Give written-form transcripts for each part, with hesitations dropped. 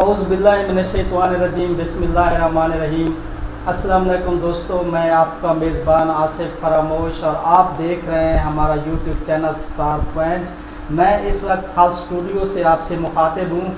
اعوذ باللہ من الشیطان الرجیم، بسم اللہ الرحمن الرحیم۔ السلام علیکم دوستو، میں آپ کا میزبان آصف فراموش اور آپ دیکھ رہے ہیں ہمارا یوٹیوب چینل سٹار پوائنٹ۔ میں اس وقت خاص اسٹوڈیو سے آپ سے مخاطب ہوں۔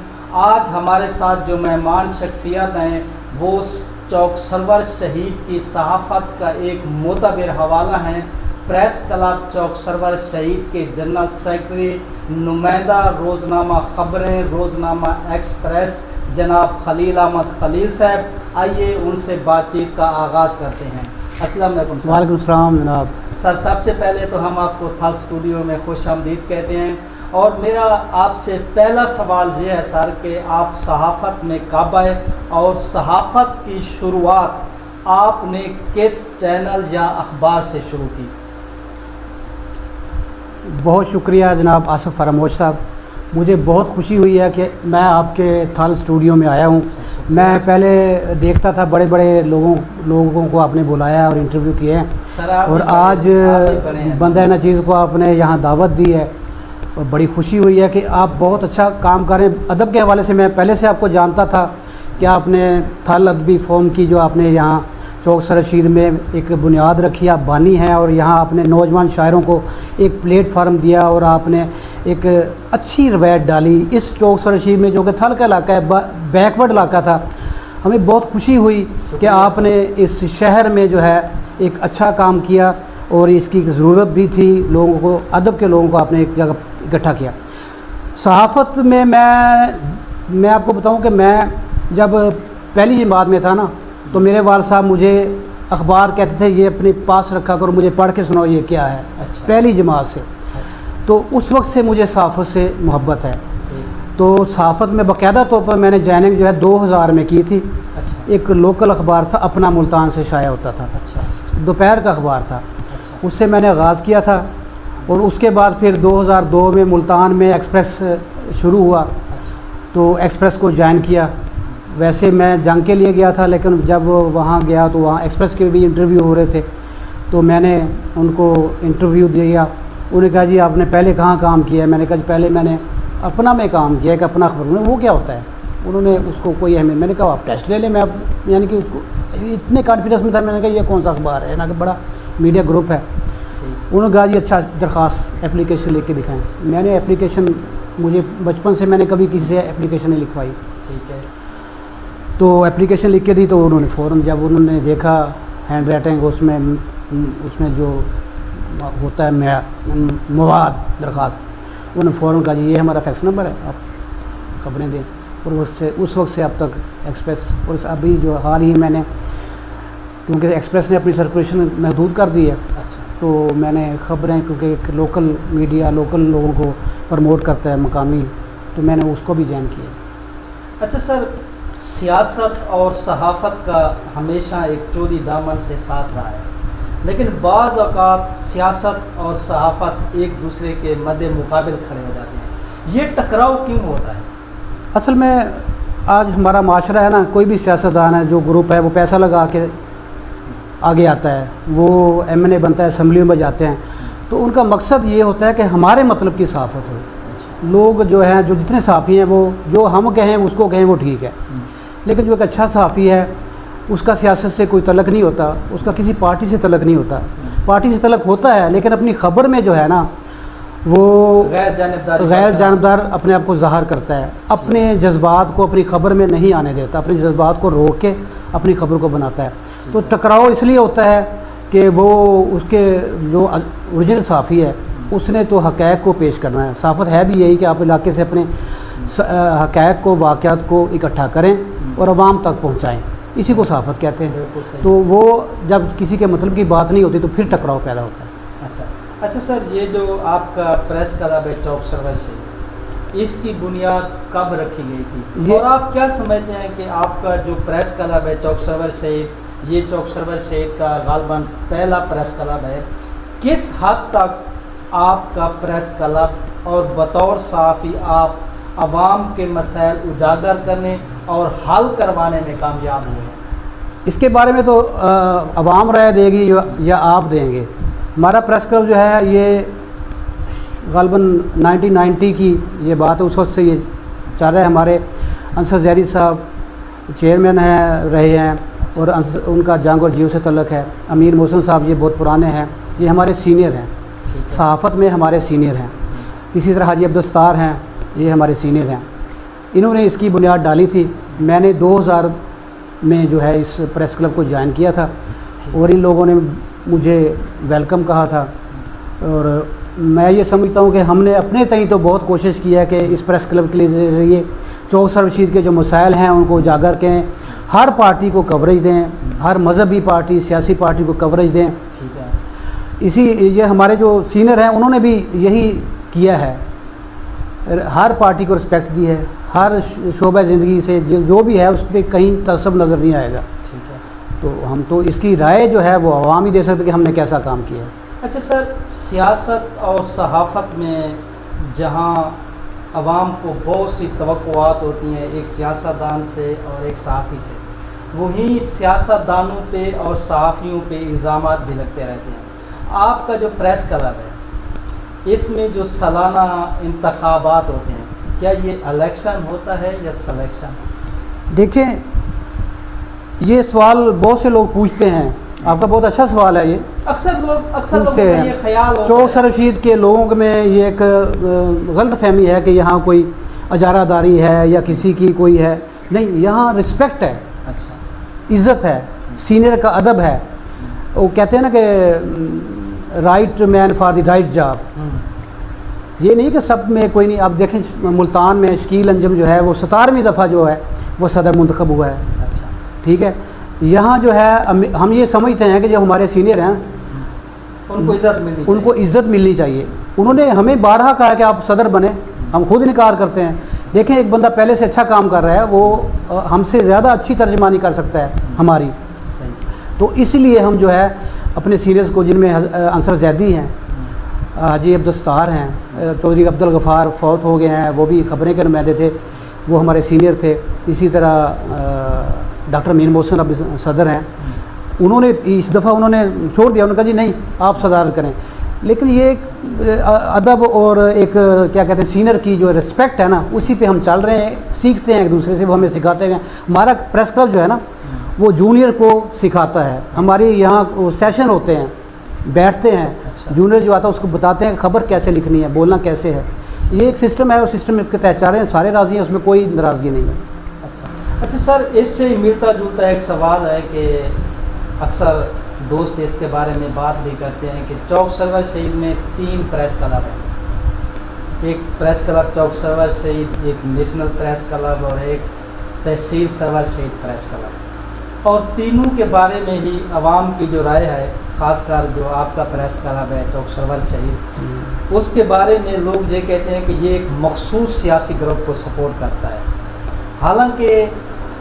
آج ہمارے ساتھ جو مہمان شخصیت ہیں وہ چوک سرور شہید کی صحافت کا ایک معتبر حوالہ ہیں، پریس کلب چوک سرور شہید کے جنرل سیکرٹری، نمائندہ روزنامہ خبریں، روزنامہ ایکسپریس، جناب خلیل احمد خلیل صاحب۔ آئیے ان سے بات چیت کا آغاز کرتے ہیں۔ السلام علیکم سر۔ وعلیکم السلام جناب۔ سر سب سے پہلے تو ہم آپ کو تھل اسٹوڈیو میں خوش آمدید کہتے ہیں، اور میرا آپ سے پہلا سوال یہ ہے سر کہ آپ صحافت میں کب آئے اور صحافت کی شروعات آپ نے کس چینل یا اخبار سے شروع کی؟ بہت شکریہ جناب آصف فراموش صاحب، مجھے بہت خوشی ہوئی ہے کہ میں آپ کے تھل اسٹوڈیو میں آیا ہوں۔ میں پہلے دیکھتا تھا بڑے بڑے لوگوں کو آپ نے بلایا اور انٹرویو کیے ہیں، اور آج بندہ نچیز کو آپ نے یہاں دعوت دی ہے، اور بڑی خوشی ہوئی ہے کہ آپ بہت اچھا کام کر رہے ہیں۔ ادب کے حوالے سے میں پہلے سے آپ کو جانتا تھا کہ آپ نے تھل ادبی فورم کی جو آپ نے یہاں چوک سرور شہید میں ایک بنیاد رکھی، آپ بانی ہیں، اور یہاں آپ نے نوجوان شاعروں کو ایک پلیٹ فارم دیا اور آپ نے ایک اچھی روایت ڈالی اس چوک سرور شہید میں، جو کہ تھل کا علاقہ ہے، بیکورڈ علاقہ تھا۔ ہمیں بہت خوشی ہوئی کہ آپ نے اس شہر میں جو ہے ایک اچھا کام کیا، اور اس کی ضرورت بھی تھی لوگوں کو، ادب کے لوگوں کو آپ نے ایک جگہ اکٹھا کیا۔ صحافت میں میں آپ کو بتاؤں کہ میں جب پہلی جماعت میں تھا نا، تو میرے والد صاحب مجھے اخبار کہتے تھے یہ اپنے پاس رکھا کرو، مجھے پڑھ کے سناؤ یہ کیا ہے۔ اچھا۔ پہلی جماعت سے تو اس وقت سے مجھے صحافت سے محبت ہے۔ تو صحافت میں باقاعدہ طور پر میں نے جوائننگ جو ہے 2000 میں کی تھی۔ اچھا۔ ایک لوکل اخبار تھا، اپنا ملتان سے شائع ہوتا تھا، اچھا۔ دوپہر کا اخبار تھا، اچھا۔ اس سے میں نے آغاز کیا تھا، اور اس کے بعد پھر 2002 میں ملتان میں ایکسپریس شروع ہوا، تو ایکسپریس کو جوائن کیا۔ ویسے میں جنگ کے لیے گیا تھا، لیکن جب وہاں گیا تو وہاں ایکسپریس کے بھی انٹرویو ہو رہے تھے، تو میں نے ان کو انٹرویو دیا۔ انہوں نے کہا جی آپ نے پہلے کہاں کام کیا ہے؟ میں نے کہا جی پہلے میں نے اپنا میں کام کیا، کہ اپنا خبر وہ کیا ہوتا ہے؟ انہوں نے اس کو کوئی اہمیت، میں نے کہا آپ ٹیسٹ لے لیں۔ میں یعنی کہ اس کو اتنے کانفیڈنس میں تھا، میں نے کہا یہ کون سا اخبار ہے نا، کہ بڑا میڈیا گروپ ہے۔ انہوں نے کہا جی اچھا درخواست اپلیکیشن لکھ کے دکھائیں۔ میں نے اپلیکیشن، مجھے بچپن سے میں نے کبھی کسی سے اپلیکیشن نہیں لکھوائی، ٹھیک ہے، تو اپلیکیشن لکھ کے دی، تو انہوں نے فوراً جب انہوں نے دیکھا ہینڈ رائٹنگ اس میں جو ہوتا ہے مواد درخواست، انہوں نے فوراً کہا جی یہ ہمارا فیکس نمبر ہے، آپ خبریں دیں۔ اور اس وقت سے اب تک ایکسپریس، اور ابھی جو حال ہی میں نے، کیونکہ ایکسپریس نے اپنی سرکولیشن محدود کر دی ہے، اچھا، تو میں نے خبریں، کیونکہ ایک لوکل میڈیا لوکل لوگوں کو پروموٹ کرتا ہے مقامی، تو میں نے اس کو بھی جوائن کیا۔ اچھا سر، سیاست اور صحافت کا ہمیشہ ایک چودی دامن سے ساتھ رہا ہے، لیکن بعض اوقات سیاست اور صحافت ایک دوسرے کے مد مقابل کھڑے ہو جاتے ہیں، یہ ٹکراؤ کیوں ہوتا ہے؟ اصل میں آج ہمارا معاشرہ ہے نا، کوئی بھی سیاستدان ہے جو گروپ ہے وہ پیسہ لگا کے آگے آتا ہے، وہ ایم این اے بنتا ہے، اسمبلیوں میں جاتے ہیں، تو ان کا مقصد یہ ہوتا ہے کہ ہمارے مطلب کی صحافت ہو۔ لوگ جو ہیں، جو جتنے صحافی ہیں، وہ جو ہم کہیں اس کو کہیں وہ ٹھیک ہے، لیکن جو ایک اچھا صحافی ہے اس کا سیاست سے کوئی تعلق نہیں ہوتا، اس کا کسی پارٹی سے تعلق نہیں ہوتا۔ پارٹی سے تعلق ہوتا ہے لیکن اپنی خبر میں جو ہے نا وہ غیر جانبدار اپنے آپ کو ظاہر کرتا ہے، اپنے جذبات کو اپنی خبر میں نہیں آنے دیتا، اپنے جذبات کو روک کے اپنی خبر کو بناتا ہے۔ تو ٹکراؤ اس لیے ہوتا ہے کہ وہ اس کے جو اوریجنل صحافی ہے اس نے تو حقائق کو پیش کرنا ہے۔ صحافت ہے بھی یہی کہ آپ علاقے سے اپنے حقائق کو، واقعات کو اکٹھا کریں اور عوام تک پہنچائیں، اسی کو صحافت کہتے ہیں۔ تو وہ جب کسی کے مطلب کی بات نہیں ہوتی تو پھر ٹکراؤ پیدا ہوتا ہے۔ اچھا سر، یہ جو آپ کا پریس کلب ہے چوک سرور شہید، اس کی بنیاد کب رکھی گئی تھی، اور آپ کیا سمجھتے ہیں کہ آپ کا جو پریس کلب ہے چوک سرور شہید، یہ چوک سرور شہید کا غالباً پہلا پریس کلب ہے، کس حد تک آپ کا پریس کلب اور بطور صحافی آپ عوام کے مسائل اجاگر کرنے اور حل کروانے میں کامیاب ہوئے؟ اس کے بارے میں تو عوام رائے دے گی یا آپ دیں گے۔ ہمارا پریس کلب جو ہے یہ غالباً 1990 کی یہ بات ہے، اس وقت سے یہ چل رہا ہے۔ ہمارے انصر زیدی صاحب چیئرمین رہے ہیں اور ان کا جنگ اور جیو سے تعلق ہے. امیر محسن صاحب یہ بہت پرانے ہیں, یہ ہمارے سینئر ہیں, صحافت میں ہمارے سینئر ہیں. اسی طرح حاجی عبدالستار ہیں, یہ ہمارے سینئر ہیں. انہوں نے اس کی بنیاد ڈالی تھی. میں نے 2000 میں جو ہے اس پریس کلب کو جوائن کیا تھا اور ان لوگوں نے مجھے ویلکم کہا تھا. اور میں یہ سمجھتا ہوں کہ ہم نے اپنے تئیں تو بہت کوشش کی ہے کہ اس پریس کلب کے ذریعے چوک سر رشید کے جو مسائل ہیں ان کو اجاگر کریں, ہر پارٹی کو کوریج دیں, ہر مذہبی پارٹی سیاسی پارٹی کو کوریج دیں. یہ ہمارے جو سینئر ہیں انہوں نے بھی یہی کیا ہے, ہر پارٹی کو رسپیکٹ دی ہے, ہر شعبہ زندگی سے جو بھی ہے اس پہ کہیں تعصب نظر نہیں آئے گا. تو ہم تو اس کی رائے جو ہے وہ عوام ہی دے سکتے کہ ہم نے کیسا کام کیا ہے. اچھا سر, سیاست اور صحافت میں جہاں عوام کو بہت سی توقعات ہوتی ہیں ایک سیاستدان سے اور ایک صحافی سے, وہی سیاستدانوں پہ اور صحافیوں پہ الزامات بھی لگتے رہتے ہیں. آپ کا جو پریس کلب ہے اس میں جو سالانہ انتخابات ہوتے ہیں, کیا یہ الیکشن ہوتا ہے یا سلیکشن؟ دیکھیں, یہ سوال بہت سے لوگ پوچھتے ہیں. آپ کا بہت اچھا سوال ہے. یہ اکثر لوگوں کا یہ خیال ہوتا چوک سر رشید کے لوگوں میں یہ ایک غلط فہمی ہے کہ یہاں کوئی اجارہ داری ہے یا کسی کی کوئی ہے. نہیں, یہاں رسپیکٹ ہے, عزت ہے, سینئر کا ادب ہے. وہ کہتے ہیں نا کہ right man for the right job. یہ نہیں کہ سب میں کوئی نہیں. آپ دیکھیں ملتان میں شکیل انجم جو ہے وہ 17ویں دفعہ جو ہے وہ صدر منتخب ہوا ہے. ٹھیک ہے, یہاں جو ہے ہم یہ سمجھتے ہیں کہ جو ہمارے سینئر ہیں ان کو عزت ملنی چاہیے. انہوں نے ہمیں بارہا کہا کہ آپ صدر بنے, ہم خود انکار کرتے ہیں. دیکھیں, ایک بندہ پہلے سے اچھا کام کر رہا ہے, وہ ہم سے زیادہ اچھی ترجمانی کر سکتا ہے ہماری. تو اس لیے ہم جو ہے اپنے سینئرز کو, جن میں انصر زیدی ہیں, حاجی عبدالستار ہیں, چودھری عبدالغفار فوت ہو گئے ہیں, وہ بھی خبریں کے نمائندے تھے, وہ ہمارے سینئر تھے. اسی طرح ڈاکٹر امیر محسن اب صدر ہیں. انہوں نے اس دفعہ انہوں نے چھوڑ دیا, انہوں نے کہا جی نہیں آپ صدارت کریں. لیکن یہ ایک ادب اور ایک کیا کہتے ہیں سینئر کی جو رسپیکٹ ہے نا, اسی پہ ہم چل رہے ہیں, سیکھتے ہیں ایک دوسرے سے, وہ ہمیں سکھاتے ہیں. ہمارا پریس کلب جو ہے نا وہ جونیئر کو سکھاتا ہے. ہماری یہاں سیشن ہوتے ہیں, بیٹھتے ہیں, جونیئر جو آتا ہے اس کو بتاتے ہیں خبر کیسے لکھنی ہے, بولنا کیسے ہے. یہ ایک سسٹم ہے, اور سسٹم کے تحت چل رہے ہیں, سارے راضی ہیں, اس میں کوئی ناراضگی نہیں ہے. اچھا سر, اس سے ملتا جلتا ایک سوال ہے کہ اکثر دوست اس کے بارے میں بات بھی کرتے ہیں کہ چوک سرور شہید میں 3 پریس کلب ہیں. ایک پریس کلب چوک سرور شہید, ایک نیشنل پریس کلب اور ایک تحصیل سرور شہید پریس کلب. اور تینوں کے بارے میں ہی عوام کی جو رائے ہے, خاص کر جو آپ کا پریس کلب ہے چوک سرور شہید, اس کے بارے میں لوگ یہ کہتے ہیں کہ یہ ایک مخصوص سیاسی گروپ کو سپورٹ کرتا ہے, حالانکہ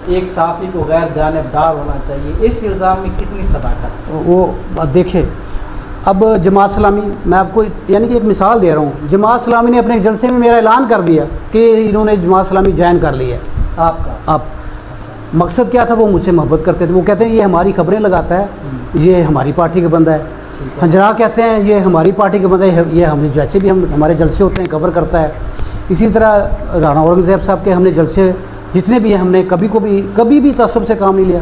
ایک صحافی کو غیر جانبدار ہونا چاہیے. اس الزام میں کتنی صداقت؟ وہ دیکھیں, اب جماعت اسلامی, میں آپ کو یعنی کہ ایک مثال دے رہا ہوں. جماعت اسلامی نے اپنے جلسے میں میرا اعلان کر دیا کہ انہوں نے جماعت اسلامی جوائن کر لی ہے. آپ مقصد کیا تھا؟ وہ مجھ سے محبت کرتے تھے. وہ کہتے ہیں یہ ہماری خبریں لگاتا ہے, یہ ہماری پارٹی کا بندہ ہے. ہنجرا کہتے ہیں یہ ہماری پارٹی کا بندہ ہے, یہ ہم جیسے بھی ہمارے جلسے ہوتے ہیں کور کرتا ہے. اسی طرح رانا اورنگزیب صاحب کے ہم نے جلسے جتنے بھی ہیں, ہم نے کبھی بھی تعصب سے کام نہیں لیا.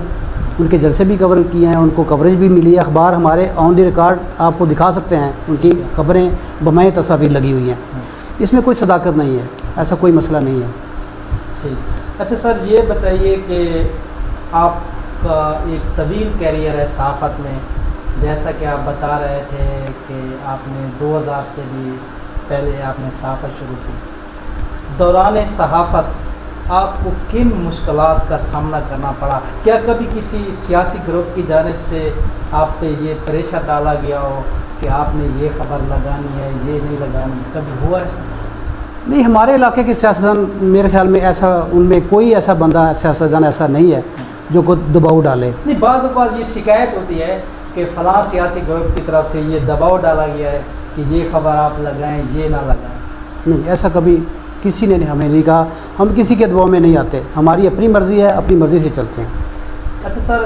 ان کے جلسے بھی کور کیے ہیں, ان کو کوریج بھی ملی ہے. اخبار ہمارے آن دی ریکارڈ آپ کو دکھا سکتے ہیں, ان کی خبریں بمائے تصاویر لگی ہوئی ہیں. اس میں کوئی صداقت نہیں ہے, ایسا کوئی مسئلہ نہیں ہے. ٹھیک. اچھا سر, یہ بتائیے کہ آپ کا ایک طویل کیریئر ہے صحافت میں, جیسا کہ آپ بتا رہے تھے کہ آپ نے 2000 سے بھی پہلے آپ نے صحافت شروع کی. دوران صحافت آپ کو کن مشکلات کا سامنا کرنا پڑا؟ کیا کبھی کسی سیاسی گروپ کی جانب سے آپ پہ یہ پریشر ڈالا گیا ہو کہ آپ نے یہ خبر لگانی ہے, یہ نہیں لگانی, کبھی ہوا ایسا؟ نہیں, ہمارے علاقے کے سیاستدان میرے خیال میں ایسا, ان میں کوئی ایسا بندہ سیاستدان ایسا نہیں ہے جو کو دباؤ ڈالے. نہیں, بعض اوقات یہ شکایت ہوتی ہے کہ فلاں سیاسی گروپ کی طرف سے یہ دباؤ ڈالا گیا ہے کہ یہ خبر آپ لگائیں, یہ نہ لگائیں. نہیں, ایسا کبھی کسی نے ہمیں نہیں کہا. ہم کسی کے دباؤ میں نہیں آتے, ہماری اپنی مرضی ہے, اپنی مرضی سے چلتے ہیں. اچھا سر,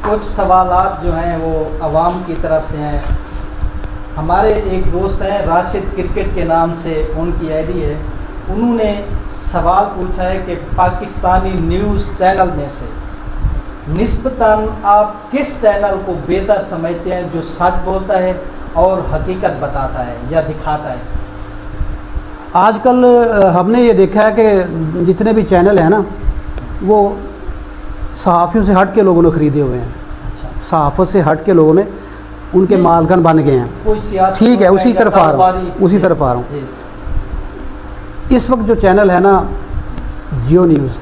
کچھ سوالات جو ہیں وہ عوام کی طرف سے ہیں. ہمارے ایک دوست ہیں راشد کرکٹ کے نام سے ان کی آئی ڈی ہے, انہوں نے سوال پوچھا ہے کہ پاکستانی نیوز چینل میں سے نسبتاً آپ کس چینل کو بہتر سمجھتے ہیں جو سچ بولتا ہے اور حقیقت بتاتا ہے یا دکھاتا ہے؟ آج کل ہم نے یہ دیکھا ہے کہ جتنے بھی چینل ہیں نا وہ صحافیوں سے ہٹ کے لوگوں نے خریدے ہوئے ہیں. اچھا. صحافت سے ہٹ کے لوگوں نے ان کے مالکان بن گئے ہیں. کوئی سیاسی ٹھیک ہے, اسی طرف آ رہا ہوں. اس وقت جو چینل ہے نا جیو نیوز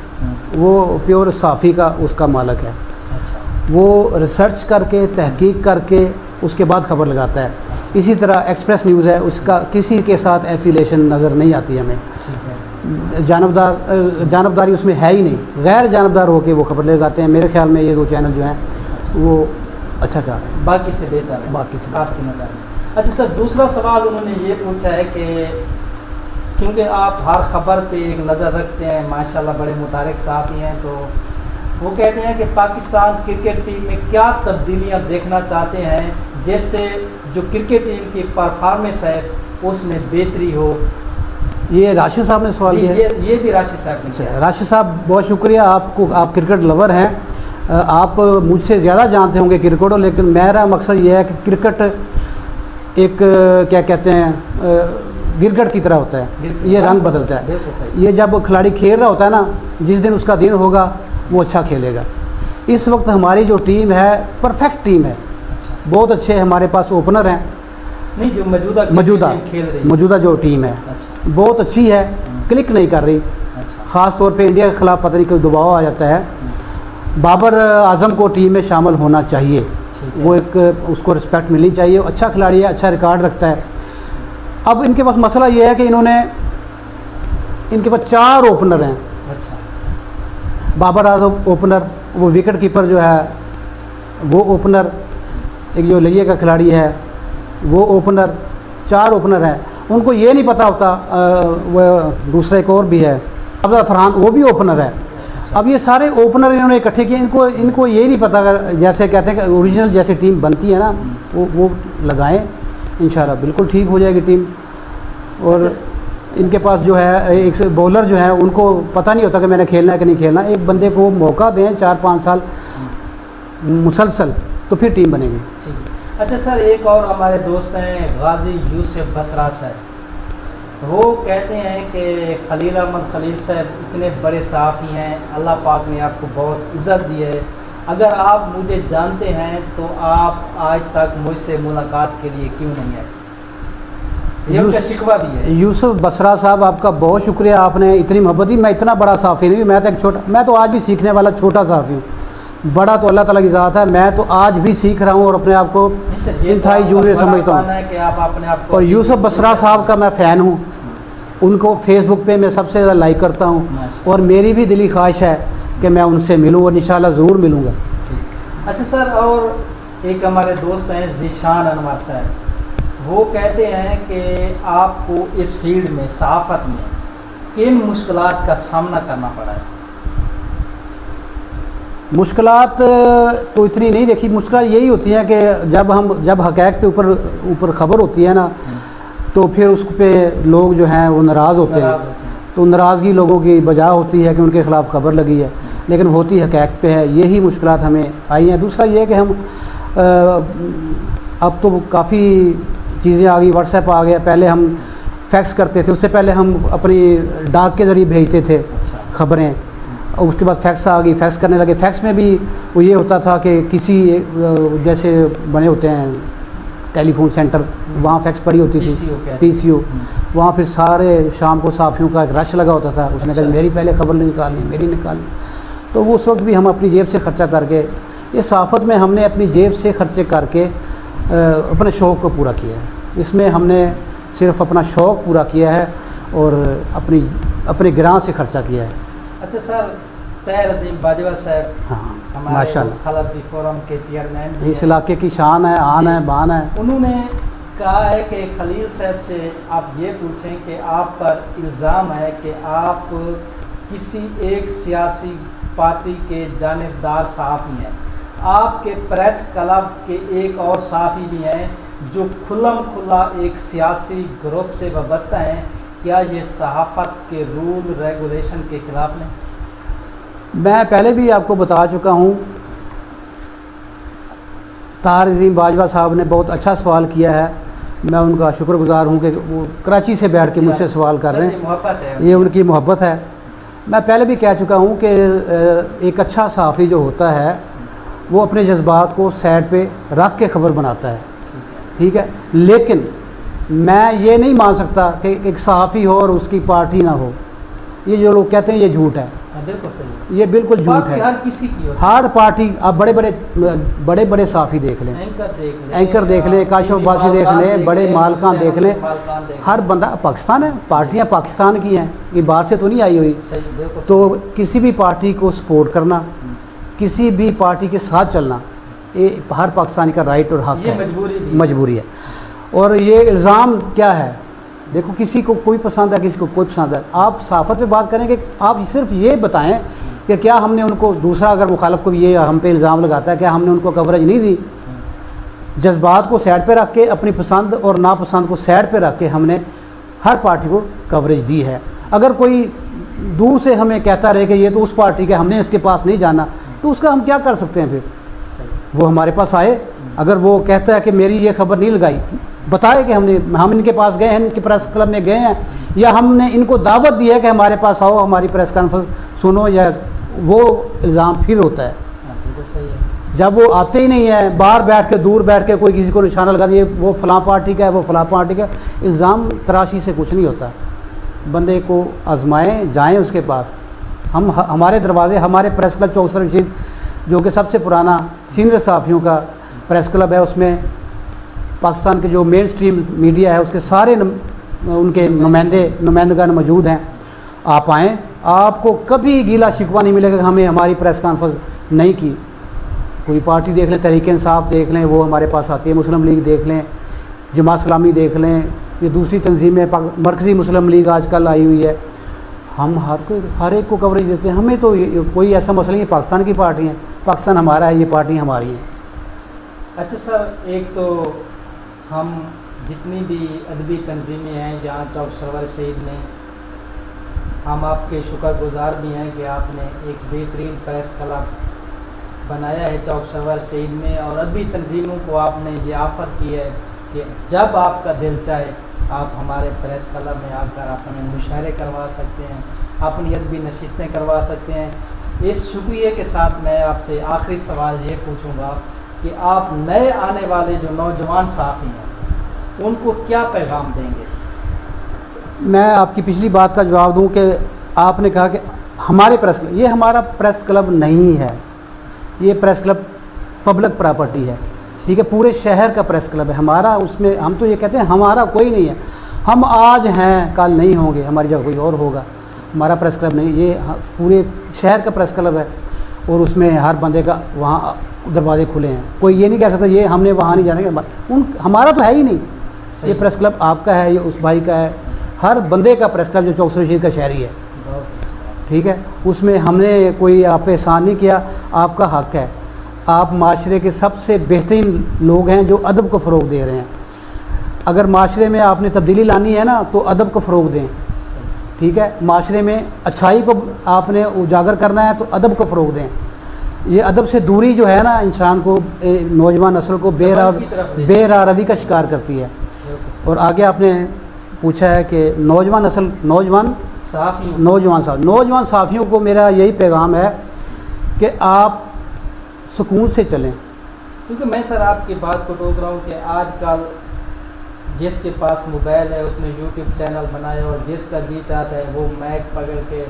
وہ پیور صحافی کا اس کا مالک ہے. اچھا. وہ ریسرچ کر کے تحقیق کر کے اس کے بعد خبر لگاتا ہے. اسی طرح ایکسپریس نیوز ہے, اس کا کسی کے ساتھ ایفیلیشن نظر نہیں آتی ہمیں. جانبداری اس میں ہے ہی نہیں, غیر جانبدار ہو کے وہ خبر لگاتے ہیں. میرے خیال میں یہ دو چینل جو ہیں وہ اچھا چاہ رہے ہیں, باقی سے بہتر ہے باقی سے آپ کی نظر میں. اچھا سر, دوسرا سوال انہوں نے یہ پوچھا ہے کہ کیونکہ آپ ہر خبر پہ ایک نظر رکھتے ہیں, ماشاءاللہ بڑے متحرک صحافی ہیں, تو وہ کہتے ہیں کہ پاکستان کرکٹ ٹیم میں کیا تبدیلیاں دیکھنا چاہتے ہیں جیسے جو کرکٹ ٹیم کی پرفارمنس ہے اس میں بہتری ہو. یہ راشد صاحب نے سوال کیا ہے. یہ بھی راشد صاحب نے کیا ہے. راشد صاحب بہت شکریہ آپ کو, آپ کرکٹ لور ہیں, آپ مجھ سے زیادہ جانتے ہوں گے کرکٹ کو, لیکن میرا مقصد یہ ہے کہ کرکٹ ایک کیا کہتے ہیں گرگٹ کی طرح ہوتا ہے, یہ رنگ بدلتا ہے. یہ جب کھلاڑی کھیل رہا ہوتا ہے نا, جس دن اس کا دن ہوگا وہ اچھا کھیلے گا. اس وقت ہماری جو ٹیم ہے پرفیکٹ ٹیم ہے, بہت اچھے ہمارے پاس اوپنر ہیں. نہیں, جو موجودہ جو ٹیم ہے بہت اچھی ہے, کلک نہیں کر رہی. خاص طور پہ انڈیا کے خلاف پتہ نہیں کوئی دباؤ آ جاتا ہے. بابر اعظم کو ٹیم میں شامل ہونا چاہیے, وہ ایک اس کو رسپیکٹ ملنی چاہیے. اچھا کھلاڑی ہے, اچھا ریکارڈ رکھتا ہے. اب ان کے پاس مسئلہ یہ ہے کہ ان کے پاس 4 اوپنر ہیں. بابر اعظم اوپنر, وہ وکٹ کیپر جو ہے وہ اوپنر, ایک جو لئیے کا کھلاڑی ہے وہ اوپنر, 4 اوپنر ہیں. ان کو یہ نہیں پتہ ہوتا, وہ دوسرا ایک اور بھی ہے عبداللہ فرحان, وہ بھی اوپنر ہے. اب یہ سارے اوپنر انہوں نے اکٹھے کیے, ان کو یہ نہیں پتہ, اگر جیسے کہتے ہیں کہ اوریجنل جیسے ٹیم بنتی ہے نا وہ لگائیں, انشاءاللہ بالکل ٹھیک ہو جائے گی ٹیم. اور ان کے پاس جو ہے ایک بولر جو ہیں ان کو پتہ نہیں ہوتا کہ میں نے کھیلنا ہے کہ نہیں کھیلنا. ایک بندے کو موقع دیں 4-5 سال مسلسل, تو پھر ٹیم بنے گی. اچھا سر, ایک اور ہمارے دوست ہیں غازی یوسف بسرا صاحب, وہ کہتے ہیں کہ خلیل احمد خلیل صاحب اتنے بڑے صحافی ہیں, اللہ پاک نے آپ کو بہت عزت دی ہے, اگر آپ مجھے جانتے ہیں تو آپ آج تک مجھ سے ملاقات کے لیے کیوں نہیں آئے؟ یہ ان کا شکوہ بھی ہے. یوسف بسرا صاحب آپ کا بہت شکریہ, آپ نے اتنی محبت دی. میں اتنا بڑا صحافی نہیں ہوں, میں تو ایک چھوٹا, میں تو آج بھی سیکھنے والا چھوٹا صحافی ہوں. بڑا تو اللہ تعالیٰ کی ذات ہے, میں تو آج بھی سیکھ رہا ہوں اور اپنے آپ کو انتہائی جونیئر سمجھتا ہوں. اور یوسف بسرا صاحب کا میں فین ہوں, ان کو فیس بک پہ میں سب سے زیادہ لائک کرتا ہوں, اور میری بھی دلی خواہش ہے کہ میں ان سے ملوں, اور انشاءاللہ ضرور ملوں گا. اچھا سر, اور ایک ہمارے دوست ہیں ذیشان انور صاحب, وہ کہتے ہیں کہ آپ کو اس فیلڈ میں صحافت میں کن مشکلات کا سامنا کرنا پڑا ہے؟ مشکلات تو اتنی نہیں دیکھی. مشکلات یہی ہوتی ہیں کہ جب حقائق پہ اوپر خبر ہوتی ہے نا, تو پھر اس پہ لوگ جو ہیں وہ ناراض ہوتے ہیں. تو ناراضگی لوگوں کی بجا ہوتی ہے کہ ان کے خلاف خبر لگی ہے, لیکن ہوتی حقائق پہ ہے. یہی مشکلات ہمیں آئی ہیں. دوسرا یہ کہ ہم اب تو کافی چیزیں آ گئی, واٹس ایپ آ گیا. پہلے ہم فیکس کرتے تھے, اس سے پہلے ہم اپنی ڈاک کے ذریعے بھیجتے تھے خبریں, اور اس کے بعد فیکس آ گئی, فیکس کرنے لگے. فیکس میں بھی وہ یہ ہوتا تھا کہ کسی جیسے بنے ہوتے ہیں ٹیلی فون سینٹر, وہاں فیکس پڑی ہوتی تھی, PCO, وہاں پھر سارے شام کو صحافیوں کا ایک رش لگا ہوتا تھا. اس نے کہا میری پہلے خبر نہیں نکالنی, میری نکالنی. تو وہ اس وقت بھی ہم اپنی جیب سے خرچہ کر کے, یہ صحافت میں ہم نے اپنی جیب سے خرچے کر کے اپنے شوق کو پورا کیا ہے. اس میں ہم نے صرف اپنا شوق پورا کیا ہے اور اپنے گراں سے خرچہ کیا ہے. اچھا سر, طاہر عظیم باجوہ صاحب, ہاں ماشاء اللہ, فورم کے چیئرمین, اس علاقے کی شان ہے, آن ہے, بان ہے. انہوں نے کہا ہے کہ خلیل صاحب سے آپ یہ پوچھیں کہ آپ پر الزام ہے کہ آپ کسی ایک سیاسی پارٹی کے جانبدار صحافی ہیں. آپ کے پریس کلب کے ایک اور صحافی بھی ہیں جو کھلا ایک سیاسی گروپ سے وابستہ ہیں. کیا یہ صحافت کے رول ریگولیشن کے خلاف نہیں؟ میں پہلے بھی آپ کو بتا چکا ہوں، طاہر عظیم باجوہ صاحب نے بہت اچھا سوال کیا ہے، میں ان کا شکر گزار ہوں کہ وہ کراچی سے بیٹھ کے مجھ سے سوال کر رہے ہیں، یہ ان کی محبت ہے۔ میں پہلے بھی کہہ چکا ہوں کہ ایک اچھا صحافی جو ہوتا ہے وہ اپنے جذبات کو سائڈ پہ رکھ کے خبر بناتا ہے، ٹھیک ہے، لیکن میں یہ نہیں مان سکتا کہ ایک صحافی ہو اور اس کی پارٹی نہ ہو۔ یہ جو لوگ کہتے ہیں یہ جھوٹ ہے، بالکل صحیح، یہ بالکل جھوٹ ہے۔ ہر کسی کی ہوتی ہے، ہر پارٹی، آپ بڑے بڑے صحافی دیکھ لیں، اینکر دیکھ لیں، کاشف عباسی دیکھ لیں، بڑے مالکان دیکھ لیں، ہر بندہ پاکستان ہے، پارٹیاں پاکستان کی ہیں، یہ باہر سے تو نہیں آئی ہوئی۔ تو کسی بھی پارٹی کو سپورٹ کرنا، کسی بھی پارٹی کے ساتھ چلنا، یہ ہر پاکستانی کا رائٹ اور حق ہے، مجبوری ہے۔ اور یہ الزام کیا ہے؟ دیکھو، کسی کو کوئی پسند ہے، کسی کو کوئی پسند ہے۔ آپ صحافت پہ بات کریں کہ آپ صرف یہ بتائیں کہ کیا ہم نے ان کو، دوسرا اگر مخالف کو یہ ہم پہ الزام لگاتا ہے، کیا ہم نے ان کو کوریج نہیں دی؟ جذبات کو سائڈ پہ رکھ کے، اپنی پسند اور ناپسند کو سائڈ پہ رکھ کے ہم نے ہر پارٹی کو کوریج دی ہے۔ اگر کوئی دور سے ہمیں کہتا رہے کہ یہ تو اس پارٹی کے، ہم نے اس کے پاس نہیں جانا، تو اس کا ہم کیا کر سکتے ہیں؟ پھر وہ ہمارے پاس آئے، اگر وہ کہتا ہے کہ میری یہ خبر نہیں لگائی، بتائے کہ ہم ان کے پاس گئے ہیں، ان کے پریس کلب میں گئے ہیں، یا ہم نے ان کو دعوت دی ہے کہ ہمارے پاس آؤ، ہماری پریس کانفرنس سنو، یا وہ الزام پھر ہوتا ہے۔ جب وہ آتے ہی نہیں ہیں، باہر بیٹھ کے، دور بیٹھ کے کوئی کسی کو نشانہ لگا دیا، وہ فلاں پارٹی کا ہے، وہ فلاں پارٹی کا، الزام تراشی سے کچھ نہیں ہوتا۔ بندے کو آزمائیں، جائیں اس کے پاس۔ ہمارے دروازے، ہمارے پریس کلب چوکسر رشید جو کہ سب سے پرانا سینئر صحافیوں کا پریس کلب ہے، اس میں پاکستان کے جو مین اسٹریم میڈیا ہے اس کے سارے ان کے نمائندگان موجود ہیں۔ آپ آئیں، آپ کو کبھی گیلا شکوہ نہیں ملے گا کہ ہمیں ہماری پریس کانفرنس نہیں کی۔ کوئی پارٹی دیکھ لیں، تحریک انصاف دیکھ لیں، وہ ہمارے پاس آتی ہے، مسلم لیگ دیکھ لیں، جماعت اسلامی دیکھ لیں، یہ دوسری تنظیمیں، مرکزی مسلم لیگ آج کل آئی ہوئی ہے، ہم ہر ایک کو کوریج دیتے ہیں۔ ہمیں تو کوئی ایسا مسئلہ نہیں ہے، پاکستان کی پارٹی ہیں، پاکستان ہمارا ہے، یہ پارٹی ہماری ہیں۔ اچھا سر، ایک تو ہم جتنی بھی ادبی تنظیمیں ہیں جہاں چوک سرور شہید میں، ہم آپ کے شکر گزار بھی ہیں کہ آپ نے ایک بہترین پریس کلب بنایا ہے چوک سرور شہید میں، اور ادبی تنظیموں کو آپ نے یہ آفر کی ہے کہ جب آپ کا دل چاہے آپ ہمارے پریس کلب میں آ کر اپنے مشاعرے کروا سکتے ہیں، اپنی ادبی نشستیں کروا سکتے ہیں۔ اس شکریہ کے ساتھ میں آپ سے آخری سوال یہ پوچھوں گا کہ آپ نئے آنے والے جو نوجوان صحافی ہیں ان کو کیا پیغام دیں گے؟ میں آپ کی پچھلی بات کا جواب دوں کہ آپ نے کہا کہ ہمارے پریس کلب، یہ ہمارا پریس کلب نہیں ہے، یہ پریس کلب پبلک پراپرٹی ہے، ٹھیک ہے، پورے شہر کا پریس کلب ہے ہمارا۔ اس میں ہم تو یہ کہتے ہیں ہمارا کوئی نہیں ہے، ہم آج ہیں کل نہیں ہوں گے، ہماری جگہ کوئی اور ہوگا، ہمارا پریس کلب نہیں، یہ پورے شہر کا پریس کلب ہے، اور اس میں ہر بندے کا وہاں دروازے کھلے ہیں۔ کوئی یہ نہیں کہہ سکتا یہ ہم نے وہاں نہیں جانے کا، ہمارا تو ہے ہی نہیں، یہ پریس کلب آپ کا ہے، یہ اس بھائی کا ہے، ہر بندے کا پریس کلب جو چوکسر رشید کا شہری ہے، ٹھیک ہے، اس میں ہم نے کوئی آپ پہ احسان نہیں کیا، آپ کا حق ہے۔ آپ معاشرے کے سب سے بہترین لوگ ہیں جو ادب کو فروغ دے رہے ہیں۔ اگر معاشرے میں آپ نے تبدیلی لانی ہے نا تو ادب کو فروغ دیں، ٹھیک ہے، معاشرے میں اچھائی کو آپ نے اجاگر کرنا ہے تو ادب کو فروغ دیں۔ یہ ادب سے دوری جو ہے نا انسان کو، نوجوان نسل کو بے راہ روی کا شکار کرتی ہے۔ اور آگے آپ نے پوچھا ہے کہ نوجوان نسل، نوجوان صحافیوں کو میرا یہی پیغام ہے کہ آپ سکون سے چلیں۔ کیونکہ میں سر آپ کی بات کو ٹوک رہا ہوں کہ آج کل جس کے پاس موبائل ہے اس نے یوٹیوب چینل بنایا، اور جس کا جی چاہتا ہے وہ مائک پکڑ کے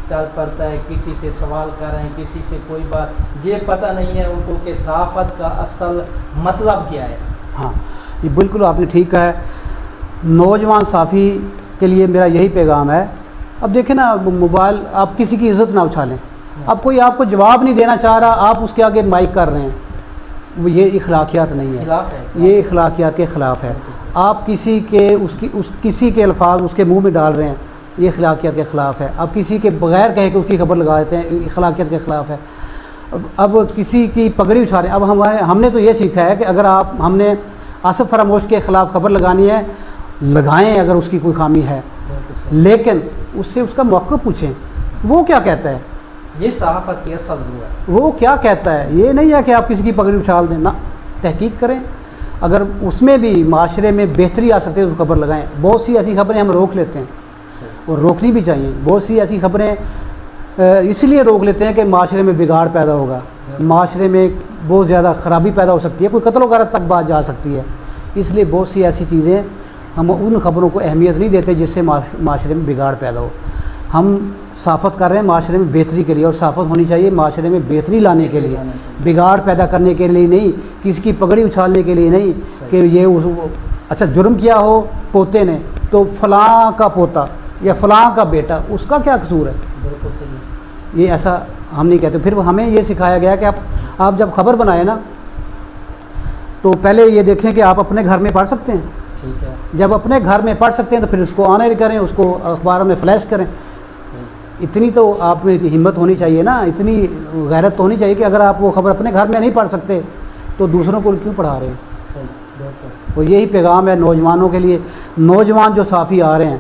چل پڑتا ہے، کسی سے سوال کر رہے ہیں، کسی سے کوئی بات، یہ پتہ نہیں ہے ان کو کہ صحافت کا اصل مطلب کیا ہے۔ ہاں، یہ بالکل آپ نے ٹھیک کہا ہے۔ نوجوان صحافی کے لیے میرا یہی پیغام ہے، اب دیکھیں نا، موبائل، آپ کسی کی عزت نہ اچھالیں، اب کوئی آپ کو جواب نہیں دینا چاہ رہا، آپ اس کے آگے مائک کر رہے ہیں، وہ یہ اخلاقیات نہیں ہے، یہ اخلاقیات کے خلاف ہے۔ آپ کسی کے الفاظ اس کے منہ میں ڈال رہے ہیں، یہ اخلاقیات کے خلاف ہے۔ اب کسی کے بغیر کہے کہ اس کی خبر لگا دیتے ہیں، اخلاقیات کے خلاف ہے۔ اب کسی کی پگڑی اچھا رہے ہیں، اب ہم نے تو یہ سیکھا ہے کہ اگر ہم نے آصف فراموش کے خلاف خبر لگانی ہے، لگائیں اگر اس کی کوئی خامی ہے، بالکل صحیح. لیکن اس سے اس کا موقف پوچھیں وہ کیا کہتا ہے، یہ صحافت کی اصل روح ہے. وہ کیا کہتا ہے. یہ نہیں ہے کہ آپ کسی کی پگڑی اچھال دیں، نہ، تحقیق کریں. اگر اس میں بھی معاشرے میں بہتری آ سکتی ہے تو خبر لگائیں. بہت سی ایسی خبریں ہم روک لیتے ہیں صحیح. اور روکنی بھی چاہیے. بہت سی ایسی خبریں اس لیے روک لیتے ہیں کہ معاشرے میں بگاڑ پیدا ہوگا، معاشرے میں بہت زیادہ خرابی پیدا ہو سکتی ہے، کوئی قتل و غارت تک بات جا سکتی ہے. اس لیے بہت سی ایسی چیزیں ہم ان خبروں کو اہمیت نہیں دیتے جس سے معاشرے میں بگاڑ پیدا ہو. ہم صحافت کر رہے ہیں معاشرے میں بہتری کے لیے، اور صحافت ہونی چاہیے معاشرے میں بہتری لانے کے لیے، بگاڑ پیدا کرنے کے لیے نہیں، کسی کی پگڑی اچھالنے کے لیے نہیں کہ یہ اچھا جرم کیا ہو پوتے نے تو فلاں کا پوتا یا فلاں کا بیٹا، اس کا کیا قصور ہے. بالکل صحیح. یہ ایسا ہم نہیں کہتے. پھر ہمیں یہ سکھایا گیا کہ آپ جب خبر بنائیں نا تو پہلے یہ دیکھیں کہ آپ اپنے گھر میں پڑھ سکتے ہیں. ٹھیک ہے. جب اپنے گھر میں پڑھ سکتے ہیں تو پھر اس کو آنر کریں، اس کو اخباروں میں فلیش کریں. اتنی تو آپ میں ہمت ہونی چاہیے نا، اتنی غیرت تو ہونی چاہیے کہ اگر آپ وہ خبر اپنے گھر میں نہیں پڑھ سکتے تو دوسروں کو کیوں پڑھا رہے ہیں. صحیح. بالکل. اور یہی پیغام ہے نوجوانوں کے لیے. نوجوان جو صحافی آ رہے ہیں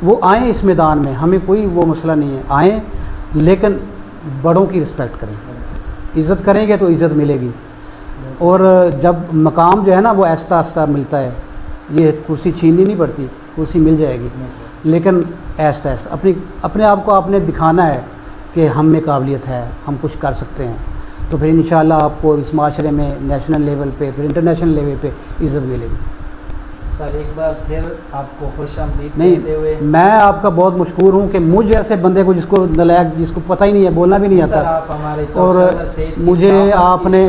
وہ آئیں اس میدان میں، ہمیں کوئی وہ مسئلہ نہیں ہے، آئیں لیکن بڑوں کی رسپیکٹ کریں. عزت کریں گے تو عزت ملے گی. اور جب مقام جو ہے نا وہ آہستہ آہستہ ملتا ہے. یہ کرسی چھیننی نہیں پڑتی، کرسی مل جائے گی، لیکن آہستہ آہستہ اپنے آپ کو آپ نے دکھانا ہے کہ ہم میں قابلیت ہے، ہم کچھ کر سکتے ہیں. تو پھر انشاءاللہ آپ کو اس معاشرے میں نیشنل لیول پہ پھر انٹرنیشنل لیول پہ عزت ملے گی. سر ایک بار پھر آپ کو خوش آمدید نہیں، کہتے ہوئے میں آپ کا بہت مشکور ہوں کہ مجھ جیسے بندے کو جس کو نالائق، جس کو پتہ ہی نہیں ہے، بولنا بھی نہیں سر آتا، آپ ہمارے اور مجھے آپ نے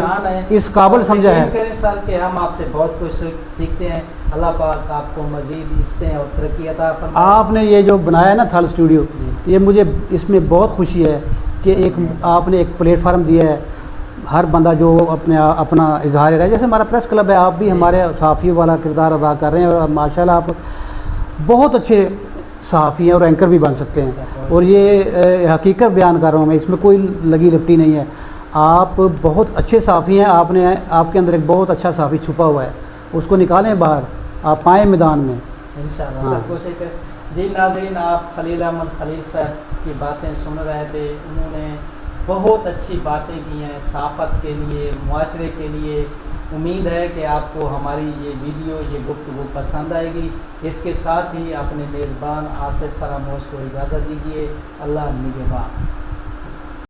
اس قابل سمجھا ہے. کریں سر کہ ہم آپ سے بہت کچھ سیکھتے ہیں. اللہ پاک آپ کو مزید عزتیں اور ترقی عطا فرمائے. آپ نے یہ جو بنایا نا تھل اسٹوڈیو، یہ مجھے اس میں بہت خوشی ہے کہ آپ نے ایک پلیٹ فارم دیا ہے. ہر بندہ جو اپنا اظہار رائے، جیسے ہمارا پریس کلب ہے، آپ بھی ہمارے صحافی والا کردار ادا کر رہے ہیں اور ماشاءاللہ آپ بہت اچھے صحافی ہیں اور اینکر بھی بن سکتے ہیں. اور یہ حقیقت بیان کر رہا ہوں میں، اس میں کوئی لگی لپٹی نہیں ہے. آپ بہت اچھے صحافی ہیں. آپ کے اندر ایک بہت اچھا صحافی چھپا ہوا ہے، اس کو نکالیں باہر، آپ آئیں میدان میں انشاءاللہ. سر کوشش کریں. جی ناظرین، آپ خلیل احمد خلیل صاحب کی باتیں سن رہے تھے. انہوں نے بہت اچھی باتیں کی ہیں صحافت کے لیے، معاشرے کے لیے. امید ہے کہ آپ کو ہماری یہ ویڈیو، یہ گفتگو پسند آئے گی. اس کے ساتھ ہی اپنے میزبان آصف فراموش کو اجازت دیجیے. اللہ نگہبان.